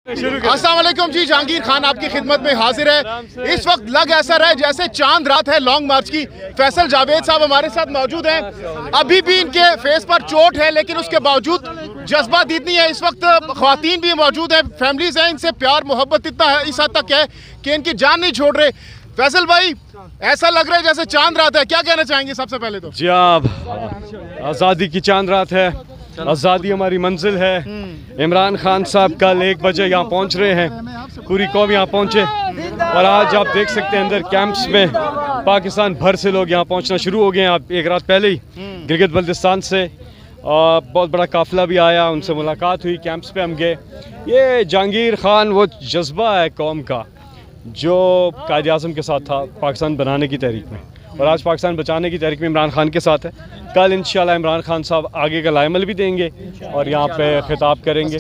अस्सलाम वालेकुम जी, जहांगीर खान आपकी खिदमत में हाजिर है। इस वक्त लग ऐसा रहा है जैसे चांद रात है लॉन्ग मार्च की। फैसल जावेद साहब हमारे साथ मौजूद हैं। अभी भी इनके फेस पर चोट है, लेकिन उसके बावजूद जज्बात इतनी है। इस वक्त ख्वातीन भी मौजूद हैं, फैमिलीज हैं, इनसे प्यार मोहब्बत इतना है, इस हद तक है कि इनकी जान नहीं छोड़ रहे। फैसल भाई, ऐसा लग रहा है जैसे चांद रात है, क्या कहना चाहेंगे सबसे पहले तो? जी आप, आज़ादी की चांद रात है, आज़ादी हमारी मंजिल है। इमरान खान साहब कल 1 बजे यहाँ पहुँच रहे हैं, पूरी कौम यहाँ पहुँचे और आज आप देख सकते हैं अंदर कैंप्स में पाकिस्तान भर से लोग यहाँ पहुँचना शुरू हो गए हैं। आप 1 रात पहले ही गिलगित बल्तिस्तान से बहुत बड़ा काफिला भी आया, उनसे मुलाकात हुई, कैंप्स पे हम गए। ये जहांगीर खान वो जज्बा है कौम का जो कायद आज़म के साथ था पाकिस्तान बनाने की तहरीक में, और आज पाकिस्तान बचाने की तहरीक में इमरान खान के साथ है। कल इंशाल्लाह इमरान खान साहब आगे का लाइमल भी देंगे और यहाँ पे खिताब करेंगे।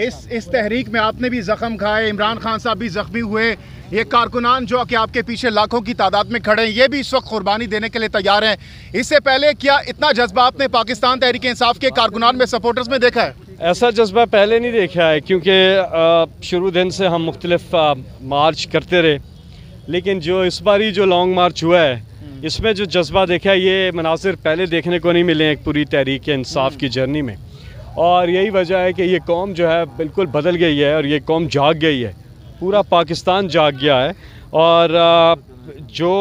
इस तहरीक में आपने भी जख्म खाए, इमरान खान साहब भी जख्मी हुए। ये कारकुनान जो कि आपके पीछे लाखों की तादाद में खड़े हैं, ये भी इस वक्त कुर्बानी देने के लिए तैयार हैं। इससे पहले क्या इतना जज्बा आपने पाकिस्तान तहरीक इंसाफ के कारकुनान में, सपोर्टर्स में देखा है? ऐसा जज्बा पहले नहीं देखा है, क्योंकि शुरू दिन से हम मुख्तलिफ मार्च करते रहे, लेकिन जो इस बारी जो लॉन्ग मार्च हुआ है इसमें जो जज्बा देखा है, ये मनासिर पहले देखने को नहीं मिले एक पूरी तहरीक इंसाफ की जर्नी में। और यही वजह है कि ये कौम जो है बिल्कुल बदल गई है और ये कौम जाग गई है, पूरा पाकिस्तान जाग गया है। और जो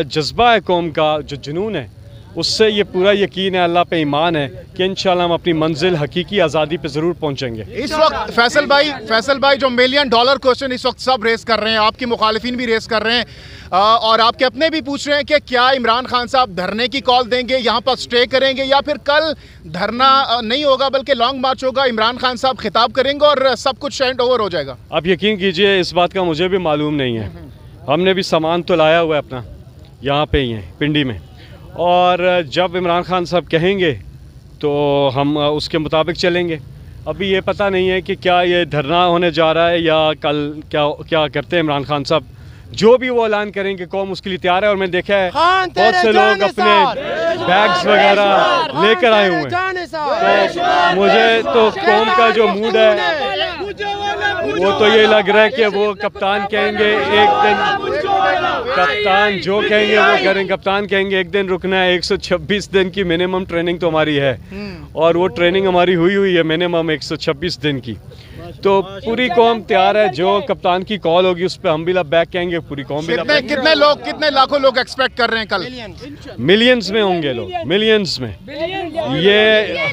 जज्बा है कौम का, जो जुनून है, उससे ये पूरा यकीन है, अल्लाह पे ईमान है कि इंशाल्लाह हम अपनी मंजिल हकीकी आज़ादी पे ज़रूर पहुँचेंगे। इस वक्त फैसल भाई जो $1 मिलियन क्वेश्चन इस वक्त सब रेस कर रहे हैं, आपकी मुखालिफिन भी रेस कर रहे हैं और आपके अपने भी पूछ रहे हैं कि क्या इमरान खान साहब धरने की कॉल देंगे, यहाँ पर स्टे करेंगे, या फिर कल धरना नहीं होगा बल्कि लॉन्ग मार्च होगा, इमरान खान साहब खिताब करेंगे और सब कुछ हैंड ओवर हो जाएगा? आप यकीन कीजिए इस बात का मुझे भी मालूम नहीं है। हमने भी सामान तो लाया हुआ है अपना, यहाँ पे ही है पिंडी में, और जब इमरान खान साहब कहेंगे तो हम उसके मुताबिक चलेंगे। अभी ये पता नहीं है कि क्या ये धरना होने जा रहा है या कल क्या करते हैं इमरान खान साहब। जो भी वो ऐलान करेंगे कौम उसके लिए तैयार है। और मैंने देखा है बहुत से लोग अपने बैग्स वगैरह लेकर आए हुए हैं, तो मुझे तो कौम का जो मूड है वो तो ये लग रहा है कि वो कप्तान कहेंगे एक दिन, कप्तान जो कहेंगे वो करेंगे। कप्तान कहेंगे एक दिन रुकना है। 126 दिन की मिनिमम ट्रेनिंग तो हमारी है और वो ट्रेनिंग हमारी हुई है मिनिमम 126 दिन की। तो पूरी कौम तैयार है, जो कप्तान की कॉल होगी उस पर हम भी बैक कहेंगे, पूरी कौम भी। कितने लाखों लोग एक्सपेक्ट कर रहे हैं कल? मिलियंस में होंगे लोग, मिलियंस में। ये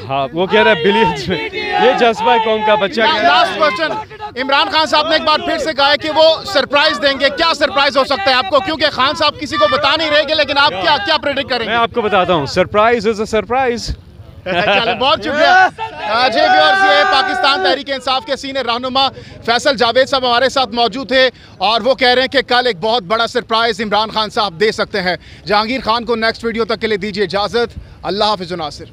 हाँ, वो कह रहा है बिलियंस में। ये जज्बा है कौम का। बच्चा लास्ट क्वेश्चन, इमरान खान साहब ने एक बार फिर से कहा है कि वो सरप्राइज देंगे। क्या सरप्राइज हो सकता है आपको, क्योंकि खान साहब किसी को बता नहीं रहेंगे, लेकिन आप क्या प्रेडिक्ट करेंगे? मैं आपको बताता हूँ, सरप्राइज इज अ सरप्राइज। चलो, बहुत शुक्रिया। जी व्यूअर्स, ये पाकिस्तान तहरीक इंसाफ के सीनियर रहनुमा फैसल जावेद साहब हमारे साथ मौजूद थे और वो कह रहे हैं कि कल एक बहुत बड़ा सरप्राइज इमरान खान साहब दे सकते हैं। जहांगीर खान को नेक्स्ट वीडियो तक के लिए दीजिए इजाज़त। अल्लाह हाफ़िज़ नासिर।